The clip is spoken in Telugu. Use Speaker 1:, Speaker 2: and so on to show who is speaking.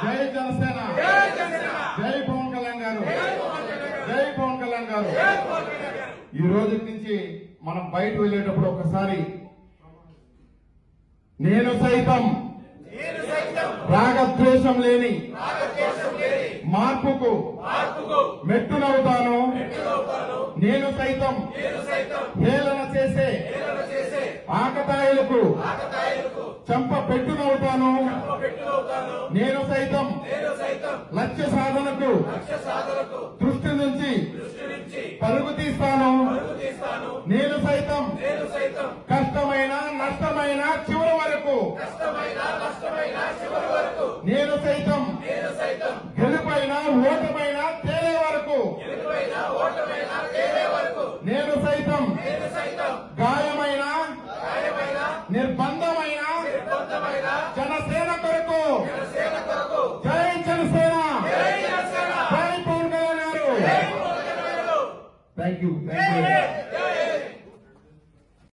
Speaker 1: జై జనసేన, జై పవన్ కళ్యాణ్ గారు, జై పవన్ కళ్యాణ్ గారు. ఈ రోజు నుంచి మనం బయట వెళ్ళేటప్పుడు ఒకసారి నేను సైతం రాగద్వేషం లేని మార్పుకు మెట్టునవుతాను. నేను సైతం హేళన చేసే ఆకతాయిలకు చంప పెట్టునవుతాను. నేను సైతం లక్ష్య సాధనకు దృష్టి నుంచి పరుగు తీస్తాను. నేను సైతం కష్టమైన నష్టమైన చివరి వరకు, నేను సైతం గెలుపైన ఓటమైన తేలే వరకు, నేను సైతం గాయమైన నిర్బంధమైన జనసేన కొరకు. జై జనసేన, జై పవన్ కళ్యాణ్ గారు. Thank you.